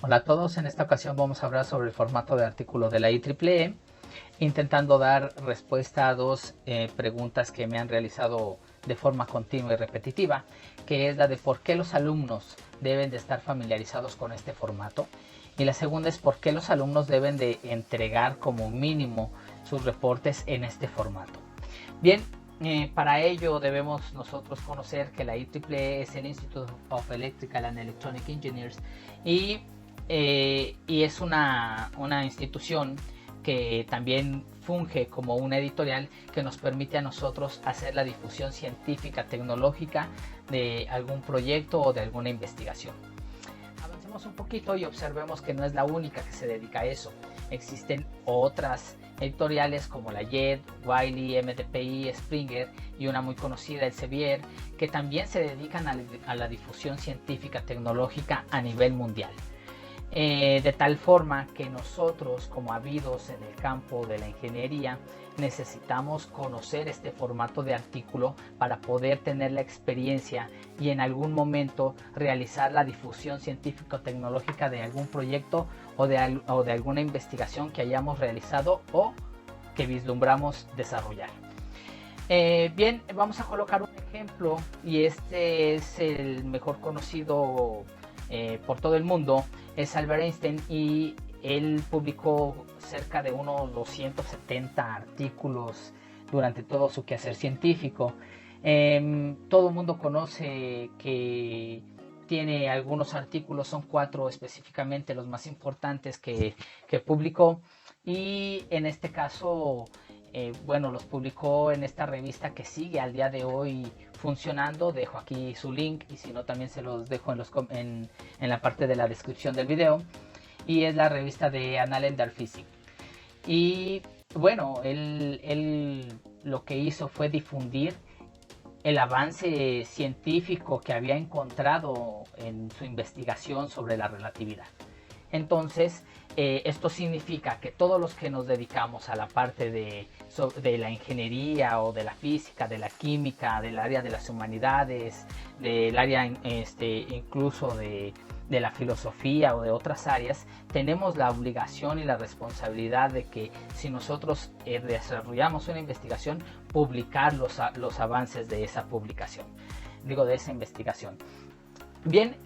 Hola a todos, en esta ocasión vamos a hablar sobre el formato de artículo de la IEEE, intentando dar respuesta a dos preguntas que me han realizado de forma continua y repetitiva, que es la de por qué los alumnos deben de estar familiarizados con este formato, y la segunda es por qué los alumnos deben de entregar como mínimo sus reportes en este formato. Bien, para ello debemos nosotros conocer que la IEEE es el Institute of Electrical and Electronic Engineers y es una institución que también funge como una editorial que nos permite a nosotros hacer la difusión científica, tecnológica de algún proyecto o de alguna investigación. Avancemos un poquito y observemos que no es la única que se dedica a eso. Existen otras editoriales como la JED, Wiley, MDPI, Springer y una muy conocida, Elsevier, que también se dedican a la difusión científica tecnológica a nivel mundial. De tal forma que nosotros, como habidos en el campo de la ingeniería, necesitamos conocer este formato de artículo para poder tener la experiencia y en algún momento realizar la difusión científico-tecnológica de algún proyecto o de alguna investigación que hayamos realizado o que vislumbramos desarrollar. Bien, vamos a colocar un ejemplo y este es el mejor conocido por todo el mundo, es Albert Einstein, y él publicó cerca de unos 270 artículos durante todo su quehacer científico. Todo el mundo conoce que tiene algunos artículos, son 4 específicamente los más importantes que publicó, y en este caso bueno, los publicó en esta revista que sigue al día de hoy funcionando. Dejo aquí su link y si no también se los dejo en la parte de la descripción del video, y es la revista de Annalen Physik. Y bueno, él lo que hizo fue difundir el avance científico que había encontrado en su investigación sobre la relatividad. Entonces, esto significa que todos los que nos dedicamos a la parte de la ingeniería o de la física, de la química, del área de las humanidades, del área incluso de la filosofía o de otras áreas, tenemos la obligación y la responsabilidad de que si nosotros desarrollamos una investigación, publicar los avances de esa publicación, de esa investigación. Bien,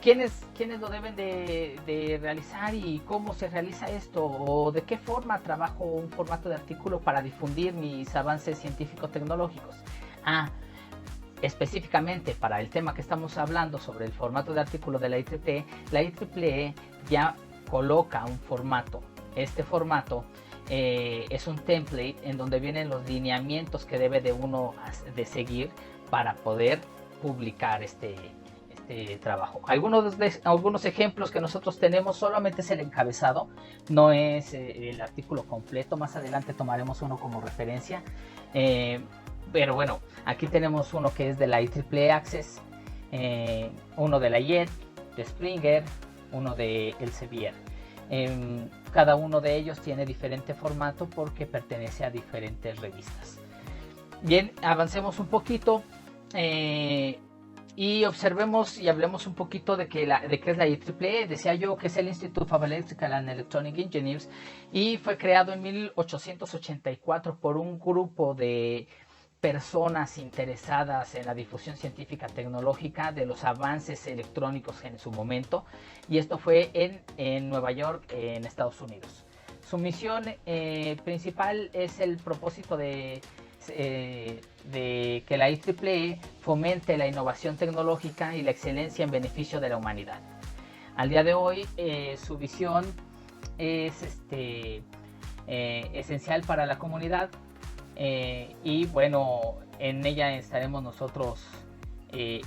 ¿quiénes lo deben de realizar y cómo se realiza esto? ¿O de qué forma trabajo un formato de artículo para difundir mis avances científico-tecnológicos? Específicamente para el tema que estamos hablando sobre el formato de artículo de la IEEE ya coloca un formato. Este formato es un template en donde vienen los lineamientos que debe de uno de seguir para poder publicar este trabajo. Algunos ejemplos que nosotros tenemos solamente es el encabezado, no es el artículo completo. Más adelante tomaremos uno como referencia, pero bueno, aquí tenemos uno que es de la IEEE Access, uno de la JET, de Springer, uno de Elsevier. Cada uno de ellos tiene diferente formato porque pertenece a diferentes revistas. Bien, avancemos un poquito y observemos y hablemos un poquito de qué es la IEEE. Decía yo que es el Institute of Electrical and Electronic Engineers y fue creado en 1884 por un grupo de personas interesadas en la difusión científica tecnológica de los avances electrónicos en su momento, y esto fue en Nueva York, en Estados Unidos. Su misión principal es el propósito de que la IEEE fomente la innovación tecnológica y la excelencia en beneficio de la humanidad. Al día de hoy su visión es esencial para la comunidad, y bueno, en ella estaremos nosotros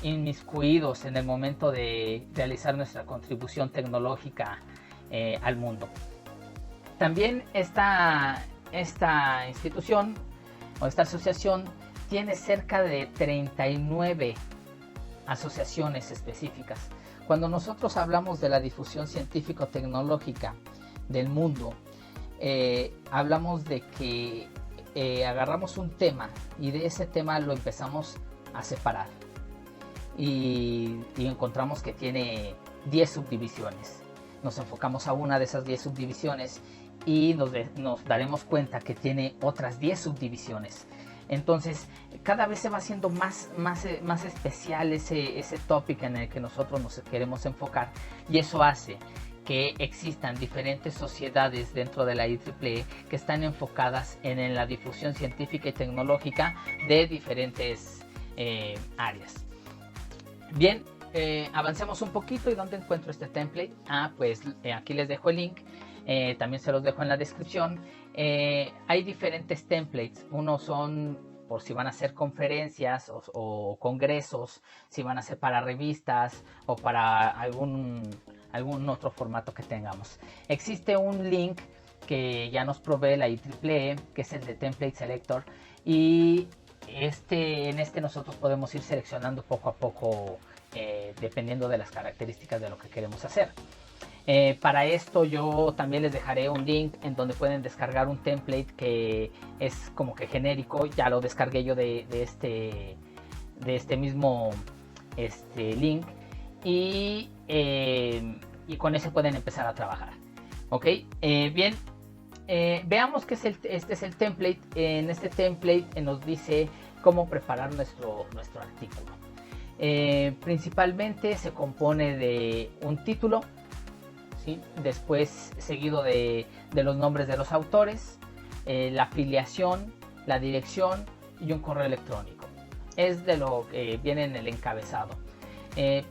inmiscuidos en el momento de realizar nuestra contribución tecnológica al mundo. También esta institución o esta asociación tiene cerca de 39 asociaciones específicas. Cuando nosotros hablamos de la difusión científico-tecnológica del mundo, hablamos de que agarramos un tema y de ese tema lo empezamos a separar y encontramos que tiene 10 subdivisiones. Nos enfocamos a una de esas 10 subdivisiones y nos daremos cuenta que tiene otras 10 subdivisiones. Entonces cada vez se va haciendo más especial ese topic en el que nosotros nos queremos enfocar, y eso hace que existan diferentes sociedades dentro de la IEEE que están enfocadas en la difusión científica y tecnológica de diferentes áreas. Bien, avancemos un poquito. ¿Y dónde encuentro este template? Pues aquí les dejo el link. También se los dejo en la descripción. Hay diferentes templates. Unos son por si van a hacer conferencias o congresos, si van a ser para revistas o para algún otro formato que tengamos. Existe un link que ya nos provee la IEEE, que es el de Template Selector, y en este nosotros podemos ir seleccionando poco a poco dependiendo de las características de lo que queremos hacer. Para esto yo también les dejaré un link en donde pueden descargar un template que es como que genérico. Ya lo descargué yo de este mismo link, y con ese pueden empezar a trabajar. Ok, bien, veamos que este es el template. En este template nos dice cómo preparar nuestro artículo. Principalmente se compone de un título, ¿sí? Después seguido de los nombres de los autores, la afiliación, la dirección y un correo electrónico. Es de lo que viene en el encabezado.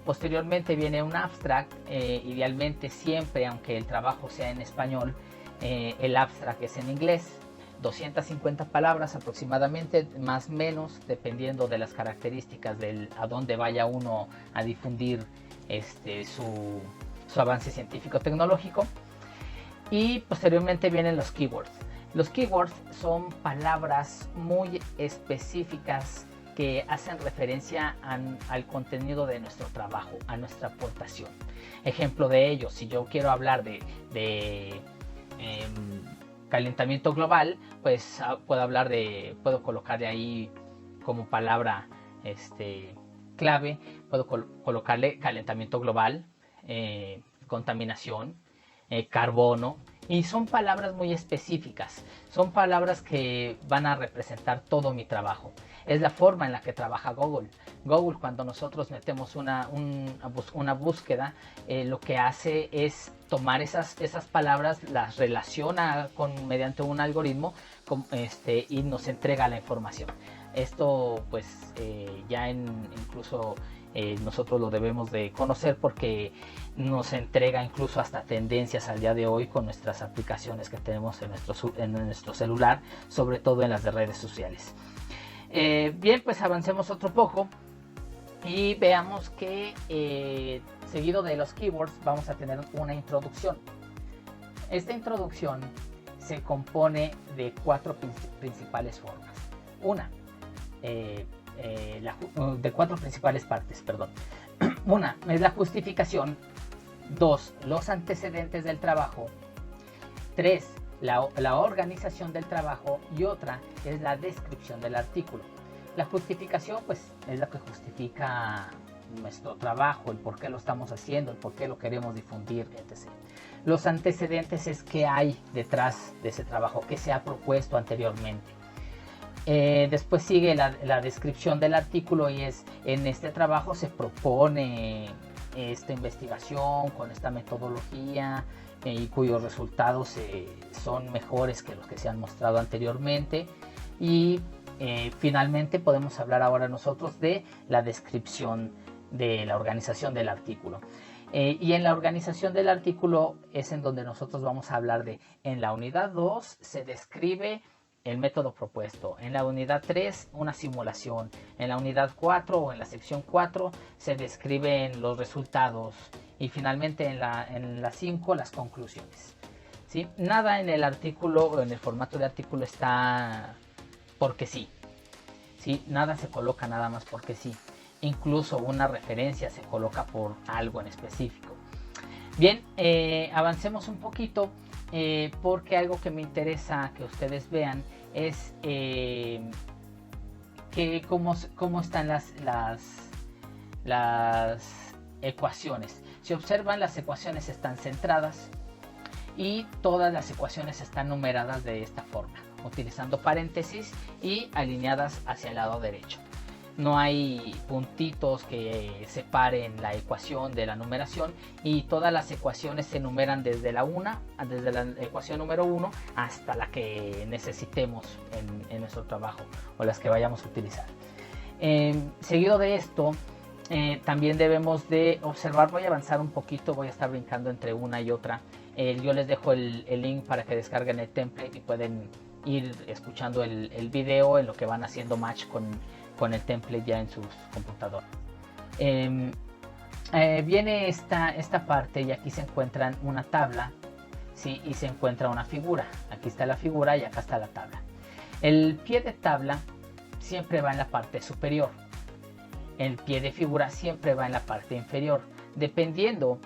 Posteriormente viene un abstract, idealmente siempre, aunque el trabajo sea en español, el abstract es en inglés. 250 palabras aproximadamente, más o menos, dependiendo de las características a dónde vaya uno a difundir su avance científico-tecnológico. Y posteriormente vienen los keywords. Los keywords son palabras muy específicas que hacen referencia al contenido de nuestro trabajo, a nuestra aportación. Ejemplo de ello, si yo quiero hablar de calentamiento global, pues puedo colocarle ahí como palabra clave, puedo colocarle calentamiento global, contaminación, carbono, y son palabras muy específicas, son palabras que van a representar todo mi trabajo. Es la forma en la que trabaja Google. Google, cuando nosotros metemos una búsqueda, lo que hace es tomar esas palabras, las relaciona mediante un algoritmo y nos entrega la información. Esto pues ya incluso nosotros lo debemos de conocer, porque nos entrega incluso hasta tendencias al día de hoy con nuestras aplicaciones que tenemos en nuestro celular, sobre todo en las de redes sociales. Bien, pues avancemos otro poco y veamos que seguido de los keywords vamos a tener una introducción. Esta introducción se compone de 4 principales formas. De 4 principales partes, perdón. Una es la justificación. 2, los antecedentes del trabajo. 3, la organización del trabajo, y otra es la descripción del artículo. La justificación pues es la que justifica nuestro trabajo, el por qué lo estamos haciendo, el por qué lo queremos difundir, etc. Los antecedentes es qué hay detrás de ese trabajo, qué se ha propuesto anteriormente. Después sigue la descripción del artículo, y en este trabajo se propone esta investigación con esta metodología y cuyos resultados son mejores que los que se han mostrado anteriormente. Y finalmente podemos hablar ahora nosotros de la descripción de la organización del artículo. Y en la organización del artículo es en donde nosotros vamos a hablar en la unidad 2 se describe el método propuesto, en la unidad 3 una simulación, en la unidad 4 o en la sección 4 se describen los resultados, y finalmente en la 5 las conclusiones. ¿Sí? Nada en el artículo, en el formato de artículo, está porque sí. ¿Sí? Nada se coloca nada más porque sí. Incluso una referencia se coloca por algo en específico. Bien, avancemos un poquito, porque algo que me interesa que ustedes vean es que cómo están ecuaciones. Si observan, las ecuaciones están centradas y todas las ecuaciones están numeradas de esta forma, utilizando paréntesis y alineadas hacia el lado derecho. No hay puntitos que separen la ecuación de la numeración, y todas las ecuaciones se numeran desde la ecuación número 1 hasta la que necesitemos en nuestro trabajo o las que vayamos a utilizar. Seguido de esto, también debemos de observar, voy a avanzar un poquito, voy a estar brincando entre una y otra. Yo les dejo el link para que descarguen el template y pueden ir escuchando el video en lo que van haciendo match con el template ya en sus computadoras. Viene esta parte, y aquí se encuentran una tabla, ¿sí? Y se encuentra una figura. Aquí está la figura y acá está la tabla. El pie de tabla siempre va en la parte superior. El pie de figura siempre va en la parte inferior. Dependiendo,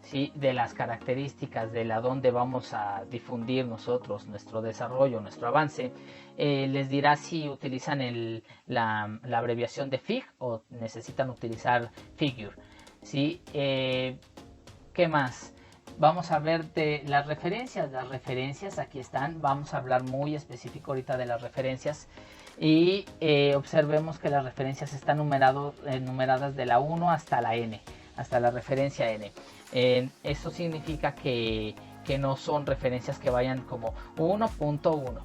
¿sí?, de las características de la donde vamos a difundir nosotros nuestro desarrollo, nuestro avance, les dirá si utilizan la abreviación de FIG o necesitan utilizar Figure, ¿sí? ¿Qué más? Vamos a ver de las referencias. Las referencias aquí están. Vamos a hablar muy específico ahorita de las referencias. Y observemos que las referencias están numeradas de la 1 hasta la N, hasta la referencia N. Eso significa que no son referencias que vayan como 1.1,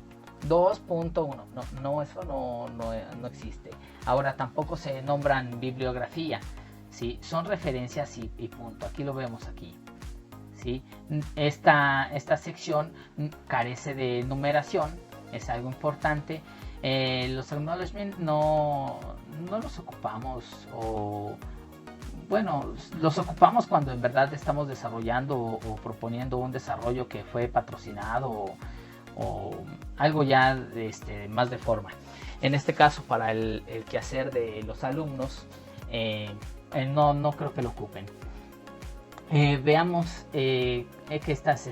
2.1. No, eso no existe. Ahora tampoco se nombran bibliografía, ¿sí? Son referencias y punto. Aquí lo vemos aquí, ¿sí? Esta sección carece de numeración, es algo importante. Los acknowledgement no los ocupamos, o bueno, los ocupamos cuando en verdad estamos desarrollando o proponiendo un desarrollo que fue patrocinado o algo ya más de forma. En este caso, para el quehacer de los alumnos, no creo que lo ocupen. Veamos que estas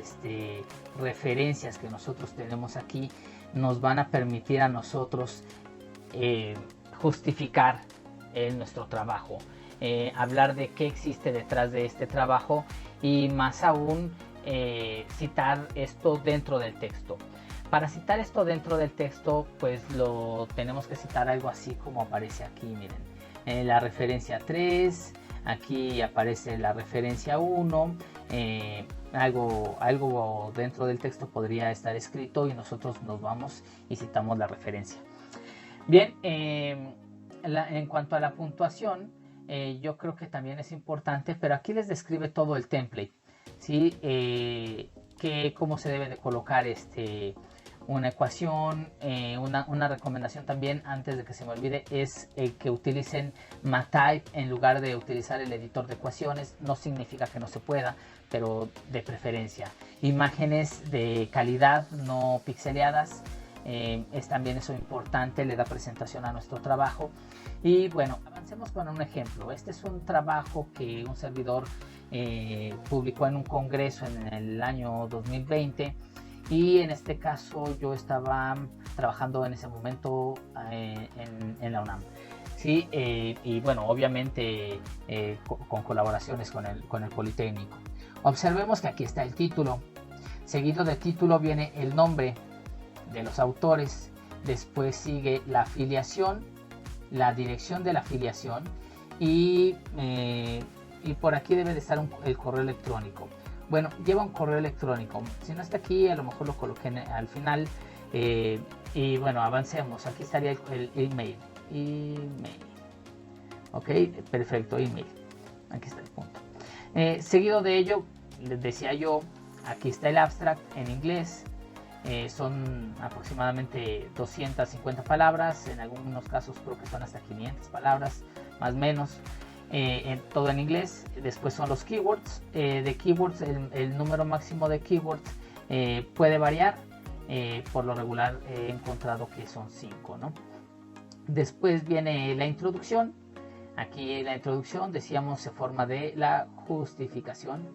referencias que nosotros tenemos aquí nos van a permitir a nosotros justificar nuestro trabajo, hablar de qué existe detrás de este trabajo, y más aún citar esto dentro del texto. Para citar esto dentro del texto, pues lo tenemos que citar algo así como aparece aquí. Miren, la referencia 3, aquí aparece la referencia 1, algo dentro del texto podría estar escrito y nosotros nos vamos y citamos la referencia. Bien, en cuanto a la puntuación, yo creo que también es importante, pero aquí les describe todo el template, ¿sí? Cómo se debe de colocar una ecuación. Una recomendación también, antes de que se me olvide, es que utilicen MathType en lugar de utilizar el editor de ecuaciones. No significa que no se pueda, pero de preferencia. Imágenes de calidad, no pixeleadas. Es también eso importante, le da presentación a nuestro trabajo. Y bueno, avancemos con un ejemplo. Este es un trabajo que un servidor publicó en un congreso en el año 2020, y en este caso yo estaba trabajando en ese momento en la UNAM, ¿sí? Y bueno, obviamente con colaboraciones con el Politécnico. Observemos que aquí está el título. Seguido del título viene el nombre de los autores, después sigue la afiliación, la dirección de la afiliación, y por aquí debe de estar el correo electrónico. Bueno, lleva un correo electrónico. Si no está aquí, a lo mejor lo coloqué al final. Y bueno, avancemos. Aquí estaría el email. Ok, perfecto, email. Aquí está el punto. Seguido de ello, les decía yo, aquí está el abstract en inglés. Son aproximadamente 250 palabras. En algunos casos creo que son hasta 500 palabras, más o menos. Todo en inglés. Después son los keywords. De keywords, el número máximo de keywords puede variar. Por lo regular he encontrado que son 5, ¿no? Después viene la introducción. Aquí la introducción, decíamos, se forma de la justificación.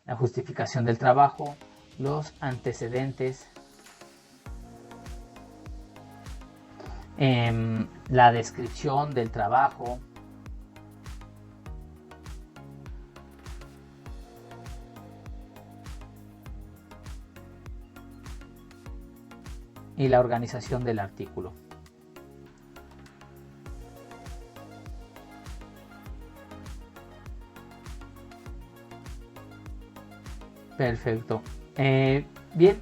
La justificación del trabajo, los antecedentes, la descripción del trabajo, y la organización del artículo. Perfecto. Bien,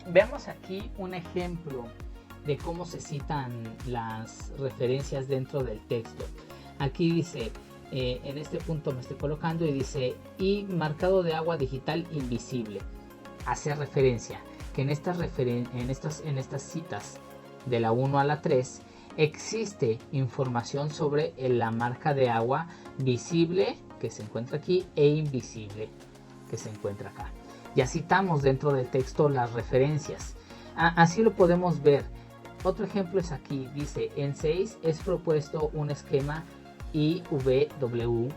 veamos aquí un ejemplo de cómo se citan las referencias dentro del texto. Aquí dice, en este punto me estoy colocando y dice, y marcado de agua digital invisible. Hace referencia que en estas citas de la 1 a la 3 existe información sobre la marca de agua visible que se encuentra aquí e invisible que se encuentra acá. Ya citamos dentro del texto las referencias. Así lo podemos ver. Otro ejemplo es aquí, dice, en 6 es propuesto un esquema IVW,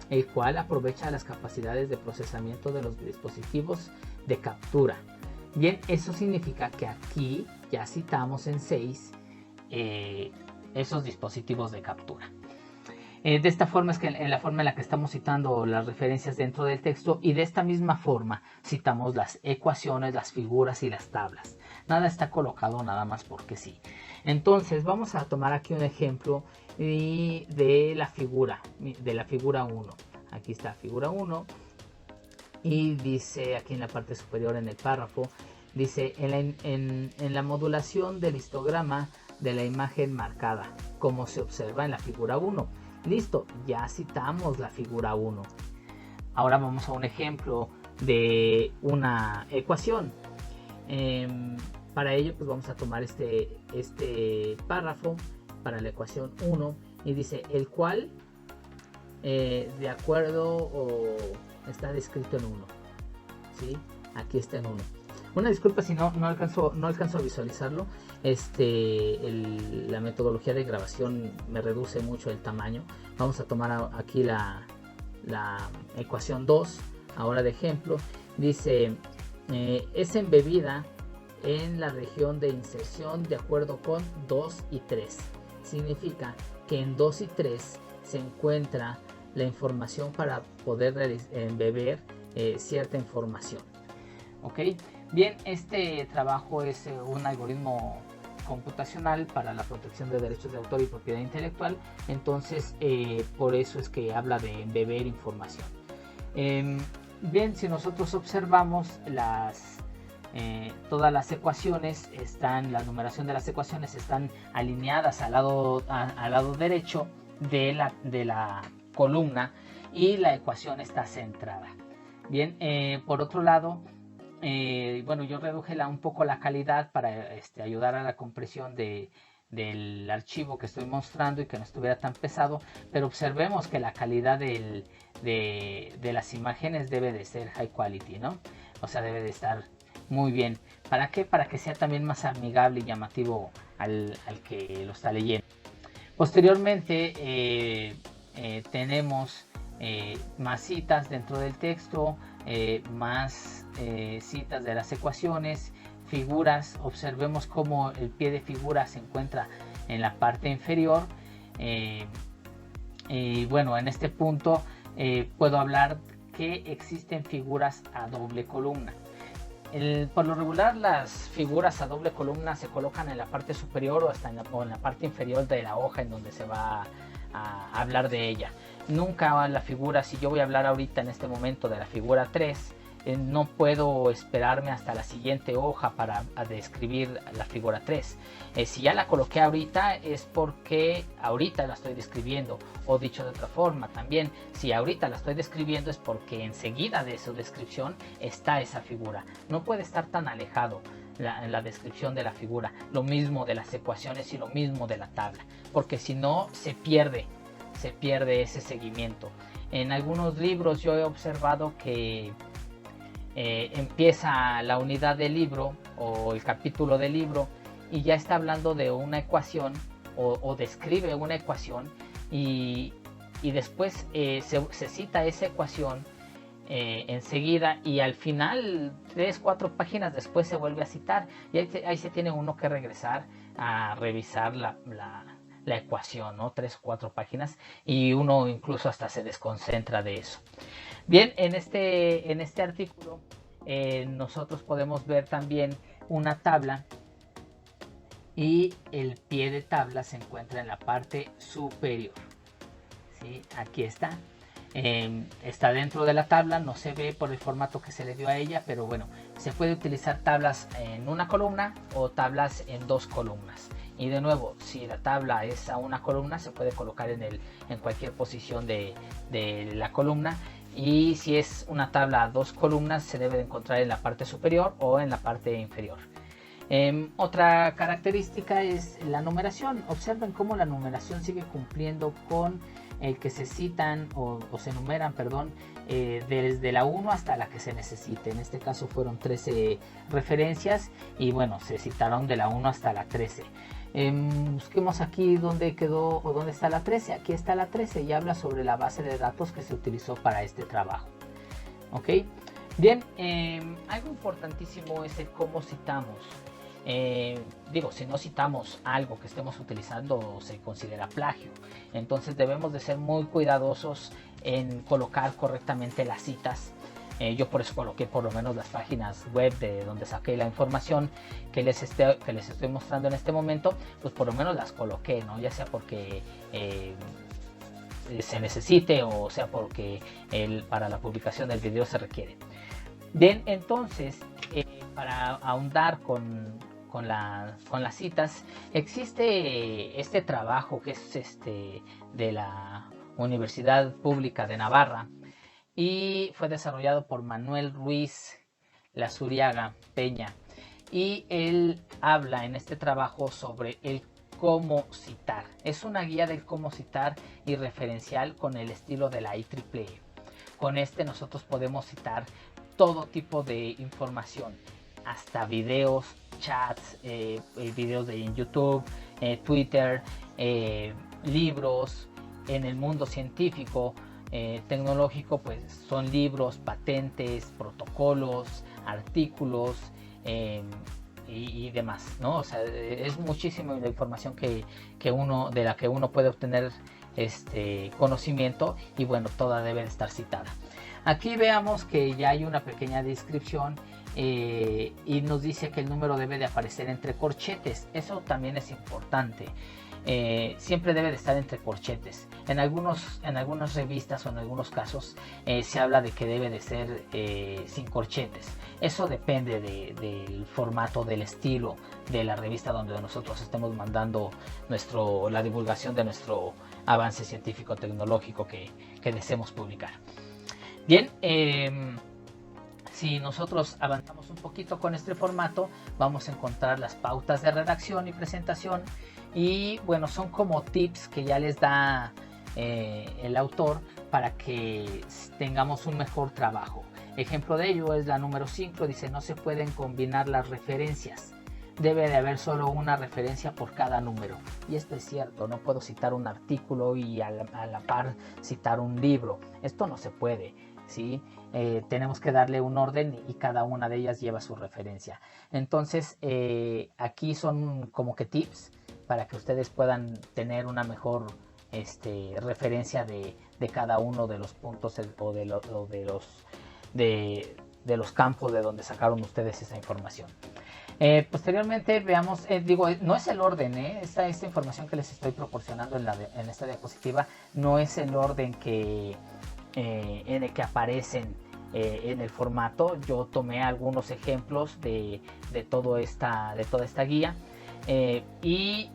el cual aprovecha las capacidades de procesamiento de los dispositivos de captura. Bien, eso significa que aquí ya citamos en 6 esos dispositivos de captura. De esta forma es que en la forma en la que estamos citando las referencias dentro del texto, y de esta misma forma citamos las ecuaciones, las figuras y las tablas. Nada está colocado nada más porque sí. Entonces vamos a tomar aquí un ejemplo de la figura 1. Aquí está figura 1 y dice aquí en la parte superior en el párrafo, dice en la modulación del histograma de la imagen marcada, como se observa en la figura 1. Listo, ya citamos la figura 1. Ahora vamos a un ejemplo de una ecuación. Para ello pues vamos a tomar este párrafo para la ecuación 1 y dice el cual de acuerdo o está descrito en 1. ¿Sí? Aquí está en 1. Una disculpa si no alcanzo a visualizarlo. La metodología de grabación me reduce mucho el tamaño. Vamos a tomar aquí la ecuación 2, ahora de ejemplo. Dice, es embebida en la región de inserción de acuerdo con 2 y 3. Significa que en 2 y 3 se encuentra la información para poder embeber cierta información. ¿Ok? Bien, este trabajo es un algoritmo computacional para la protección de derechos de autor y propiedad intelectual. Entonces, por eso es que habla de embeber información. Bien, si nosotros observamos todas las ecuaciones, la numeración de las ecuaciones están alineadas al lado derecho de la columna y la ecuación está centrada. Bien, por otro lado, bueno, yo reduje un poco la calidad para ayudar a la compresión del archivo que estoy mostrando y que no estuviera tan pesado, pero observemos que la calidad de las imágenes debe de ser high quality, ¿no? O sea, debe de estar muy bien. ¿Para qué? Para que sea también más amigable y llamativo al que lo está leyendo. Posteriormente tenemos más citas dentro del texto, más citas de las ecuaciones, figuras. Observemos cómo el pie de figura se encuentra en la parte inferior. Y bueno, en este punto puedo hablar que existen figuras a doble columna. Por lo regular las figuras a doble columna se colocan en la parte superior o en la parte inferior de la hoja en donde se va a hablar de ella. Nunca la figura, si yo voy a hablar ahorita en este momento de la figura 3, no puedo esperarme hasta la siguiente hoja para describir la figura 3. Si ya la coloqué ahorita es porque ahorita la estoy describiendo, o dicho de otra forma también, si ahorita la estoy describiendo es porque enseguida de su descripción está esa figura. No puede estar tan alejado la descripción de la figura, lo mismo de las ecuaciones y lo mismo de la tabla, porque si no se pierde ese seguimiento. En algunos libros yo he observado que empieza la unidad del libro o el capítulo del libro y ya está hablando de una ecuación o describe una ecuación y después se cita esa ecuación enseguida, y al final 3-4 páginas después se vuelve a citar, y ahí se tiene uno que regresar a revisar la ecuación, ¿no? 3-4 páginas, y uno incluso hasta se desconcentra de eso. Bien, en este artículo nosotros podemos ver también una tabla, y el pie de tabla se encuentra en la parte superior. ¿Sí? Aquí está. Está dentro de la tabla, no se ve por el formato que se le dio a ella, pero bueno, se puede utilizar tablas en una columna o tablas en 2 columnas. Y de nuevo, si la tabla es a una columna, se puede colocar en cualquier posición de la columna. Y si es una tabla a 2 columnas, se debe de encontrar en la parte superior o en la parte inferior. Otra característica es la numeración. Observen cómo la numeración sigue cumpliendo con el que se citan o se numeran, perdón, desde la 1 hasta la que se necesite. En este caso fueron 13 referencias y bueno, se citaron de la 1 hasta la 13. Busquemos aquí dónde quedó o dónde está la 13. Aquí está la 13 y habla sobre la base de datos que se utilizó para este trabajo. ¿Ok? Bien, algo importantísimo es el cómo citamos. Si no citamos algo que estemos utilizando, se considera plagio. Entonces debemos de ser muy cuidadosos en colocar correctamente las citas. Yo por eso coloqué por lo menos las páginas web de donde saqué la información que les estoy mostrando en este momento, pues por lo menos las coloqué, ¿no? Ya sea porque se necesite o sea porque para la publicación del video se requiere. Bien, entonces para ahondar con las citas, existe este trabajo que es de la Universidad Pública de Navarra y fue desarrollado por Manuel Ruiz Lazuriaga Peña, y él habla en este trabajo sobre el cómo citar. Es una guía del cómo citar y referencial con el estilo de la IEEE. Con nosotros podemos citar todo tipo de información, hasta videos, chats, videos de YouTube, Twitter, libros. En el mundo científico, tecnológico, pues son libros, patentes, protocolos, artículos y demás, ¿no? O sea, es muchísima la información de la que uno puede obtener conocimiento, y bueno, toda debe de estar citada. Aquí veamos que ya hay una pequeña descripción y nos dice que el número debe de aparecer entre corchetes. Eso también es importante. Siempre debe de estar entre corchetes. En algunas revistas o en algunos casos se habla de que debe de ser sin corchetes. Eso depende del formato, del estilo de la revista donde nosotros estemos mandando la divulgación de nuestro avance científico tecnológico que deseemos publicar. Bien, si nosotros avanzamos un poquito con este formato, vamos a encontrar las pautas de redacción y presentación, y bueno, son como tips que ya les da el autor para que tengamos un mejor trabajo. Ejemplo de ello es la número 5, dice: no se pueden combinar las referencias, debe de haber solo una referencia por cada número. Y esto es cierto, no puedo citar un artículo y a la par citar un libro, esto no se puede. ¿Sí? Tenemos que darle un orden y cada una de ellas lleva su referencia. Entonces aquí son como que tips para que ustedes puedan tener una mejor referencia de cada uno de los puntos o de los campos de donde sacaron ustedes esa información. Posteriormente veamos, no es el orden, esta información que les estoy proporcionando en esta diapositiva no es el orden en el que aparecen en el formato. Yo tomé algunos ejemplos de toda esta guía y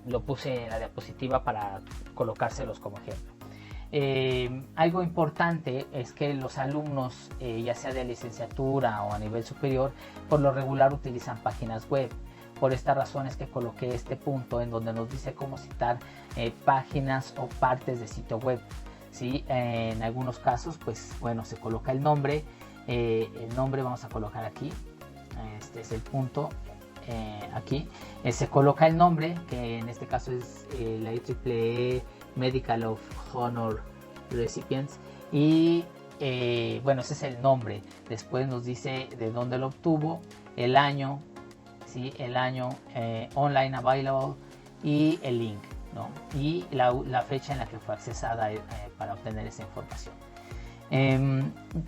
lo puse en la diapositiva para colocárselos como ejemplo. Algo importante es que los alumnos, ya sea de licenciatura o a nivel superior, por lo regular utilizan páginas web. Por esta razón es que coloqué este punto en donde nos dice cómo citar páginas o partes de sitio web. ¿Sí? En algunos casos, pues bueno, se coloca el nombre. El nombre vamos a colocar aquí. Este es el punto. Aquí se coloca el nombre, que en este caso es la IEEE Medical of Honor Recipients, y bueno, ese es el nombre. Después nos dice de dónde lo obtuvo, el año, ¿sí? El año, online available y el link, ¿no? Y la fecha en la que fue accesada para obtener esa información.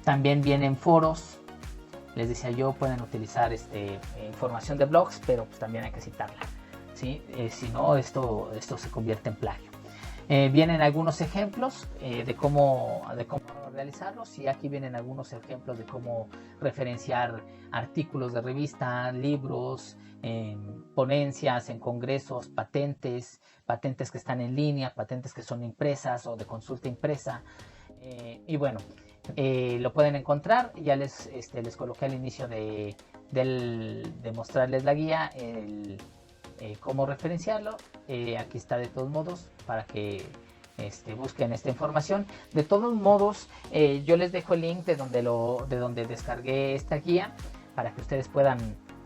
También vienen foros. Les decía yo, pueden utilizar información de blogs, pero pues también hay que citarla, ¿sí? Si no, esto se convierte en plagio. Vienen algunos ejemplos de cómo realizarlos, y aquí vienen algunos ejemplos de cómo referenciar artículos de revista, libros, ponencias en congresos, patentes que están en línea, patentes que son impresas o de consulta impresa. Y bueno, lo pueden encontrar. Ya les coloqué al inicio de mostrarles la guía, cómo referenciarlo. Aquí está de todos modos para que busquen esta información. De todos modos, yo les dejo el link de donde descargué esta guía para que ustedes puedan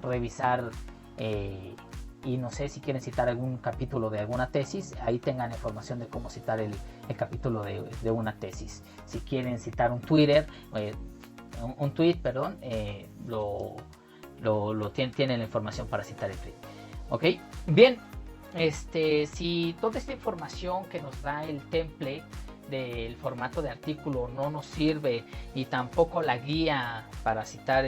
revisar, y no sé si quieren citar algún capítulo de alguna tesis, ahí tengan información de cómo citar el capítulo de una tesis. Si quieren citar un tweet, tienen la información para citar el tweet. Ok, bien, si toda esta información que nos da el template del formato de artículo no nos sirve, y tampoco la guía para citar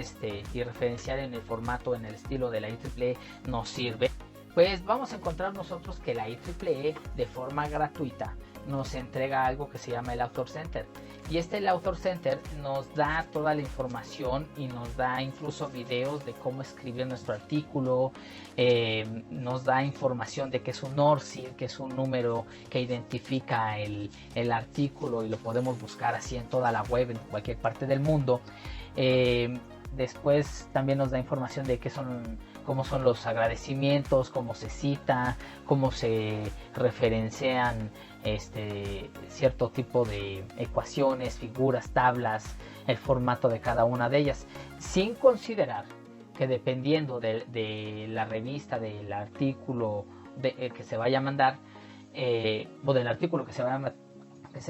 y referenciar en el formato, en el estilo de la IEEE nos sirve, pues vamos a encontrar nosotros que la IEEE de forma gratuita nos entrega algo que se llama el Author Center. Y el Author Center nos da toda la información y nos da incluso videos de cómo escribir nuestro artículo, nos da información de qué es un ORCID, que es un número que identifica el artículo, y lo podemos buscar así en toda la web, en cualquier parte del mundo. Después también nos da información de cómo son los agradecimientos, cómo se cita, cómo se referencian cierto tipo de ecuaciones, figuras, tablas, el formato de cada una de ellas, sin considerar que dependiendo de la revista, del artículo que se vaya a mandar, o del artículo que se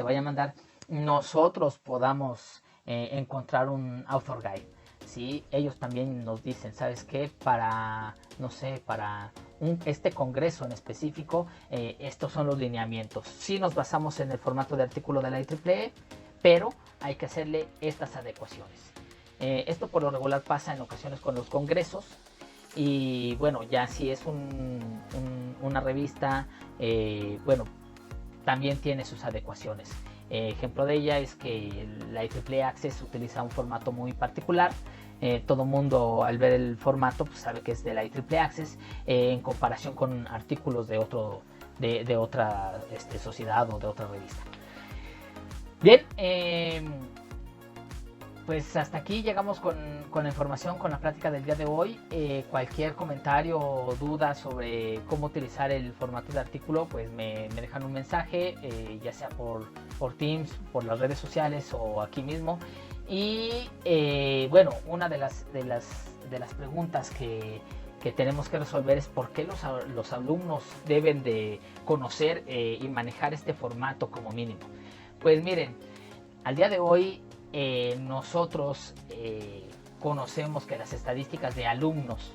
vaya a mandar, nosotros podamos encontrar un author guide. ¿Sí? Ellos también nos dicen, ¿sabes qué? Para este congreso en específico, estos son los lineamientos. Sí nos basamos en el formato de artículo de la IEEE, pero hay que hacerle estas adecuaciones. Esto por lo regular pasa en ocasiones con los congresos, y bueno, ya si es una revista, bueno, también tiene sus adecuaciones. Ejemplo de ella es que la IEEE Access utiliza un formato muy particular. Todo mundo al ver el formato pues sabe que es de la IEEE Access, en comparación con artículos de otra sociedad o de otra revista. Bien, pues hasta aquí llegamos con la información, con la plática del día de hoy. Cualquier comentario o duda sobre cómo utilizar el formato de artículo, pues me dejan un mensaje, ya sea por Teams, por las redes sociales o aquí mismo. Y bueno, una de las preguntas que tenemos que resolver es por qué los alumnos deben de conocer y manejar este formato como mínimo. Pues miren, al día de hoy nosotros conocemos que las estadísticas de alumnos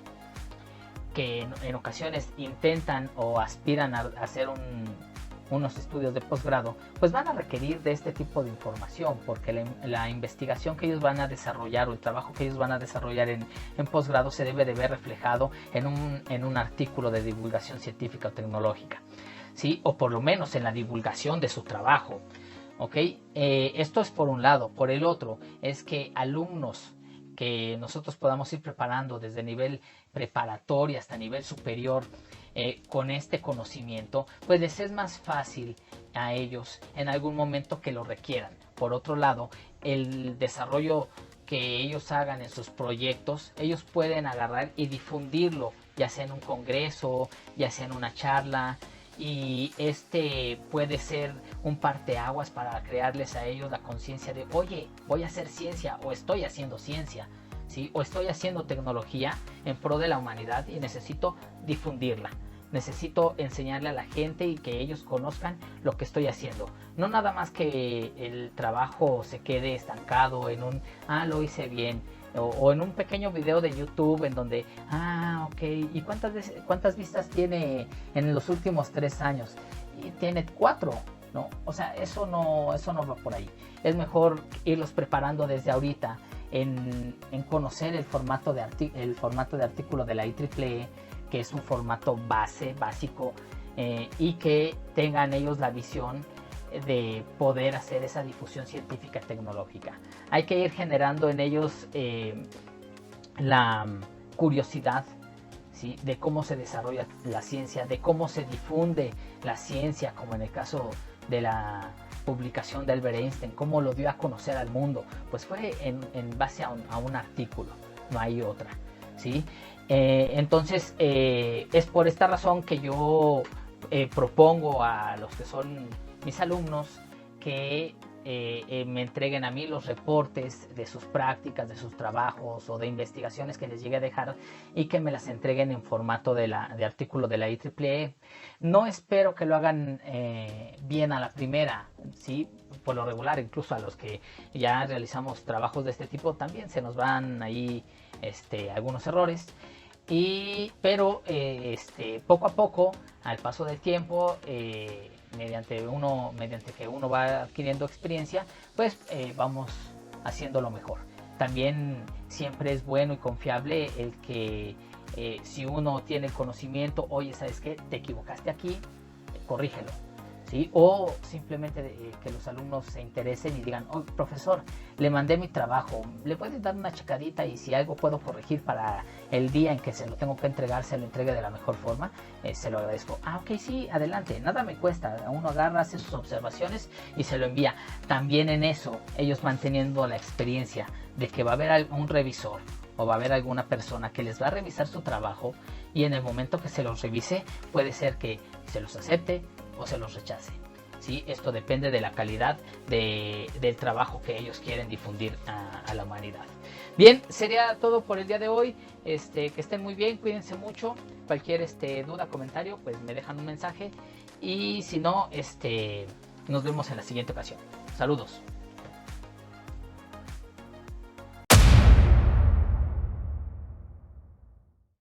que en ocasiones intentan o aspiran a hacer unos estudios de posgrado, pues van a requerir de este tipo de información, porque la investigación que ellos van a desarrollar o el trabajo que ellos van a desarrollar en posgrado se debe de ver reflejado en un artículo de divulgación científica o tecnológica, ¿sí? O por lo menos en la divulgación de su trabajo. ¿Ok? Esto es por un lado. Por el otro, es que alumnos que nosotros podamos ir preparando desde nivel preparatorio hasta nivel superior, con este conocimiento, pues les es más fácil a ellos en algún momento que lo requieran. Por otro lado, el desarrollo que ellos hagan en sus proyectos, ellos pueden agarrar y difundirlo, ya sea en un congreso, ya sea en una charla, y puede ser un parteaguas para crearles a ellos la conciencia de, oye, voy a hacer ciencia, o estoy haciendo ciencia, ¿sí? O estoy haciendo tecnología en pro de la humanidad y necesito difundirla. necesito enseñarle a la gente y que ellos conozcan lo que estoy haciendo. No nada más que el trabajo se quede estancado en un, lo hice bien, o en un pequeño video de YouTube en donde, ok, ¿y cuántas vistas tiene en los últimos 3 años? Y tiene 4, ¿no? O sea, eso no va por ahí. Es mejor irlos preparando desde ahorita en conocer el formato de artículo de la IEEE, que es un formato básico, y que tengan ellos la visión de poder hacer esa difusión científica tecnológica. Hay que ir generando en ellos la curiosidad, ¿sí?, de cómo se desarrolla la ciencia, de cómo se difunde la ciencia, como en el caso de la publicación de Albert Einstein, cómo lo dio a conocer al mundo. Pues fue en base a un artículo, no hay otra, ¿sí? Entonces es por esta razón que yo propongo a los que son mis alumnos que me entreguen a mí los reportes de sus prácticas, de sus trabajos o de investigaciones que les llegue a dejar, y que me las entreguen en formato de artículo de la IEEE. No espero que lo hagan bien a la primera, ¿sí? Por lo regular, incluso a los que ya realizamos trabajos de este tipo, también se nos van ahí algunos errores. Pero poco a poco, al paso del tiempo, mediante que uno va adquiriendo experiencia, pues vamos haciéndolo mejor. También siempre es bueno y confiable el que si uno tiene el conocimiento, oye, ¿sabes qué? Te equivocaste aquí, corrígelo, ¿sí? O simplemente que los alumnos se interesen y digan, oh, profesor, le mandé mi trabajo, le puedes dar una checadita y si algo puedo corregir para el día en que se lo tengo que entregar, se lo entregue de la mejor forma, se lo agradezco. Ok, sí, adelante, nada me cuesta, uno agarra, hace sus observaciones y se lo envía. También en eso, ellos manteniendo la experiencia de que va a haber un revisor o va a haber alguna persona que les va a revisar su trabajo, y en el momento que se los revise puede ser que se los acepte o se los rechace, ¿sí? Esto depende de la calidad del trabajo que ellos quieren difundir a la humanidad. Bien, sería todo por el día de hoy. Que estén muy bien, cuídense mucho. Cualquier duda, comentario, pues me dejan un mensaje, y si no, nos vemos en la siguiente ocasión. Saludos.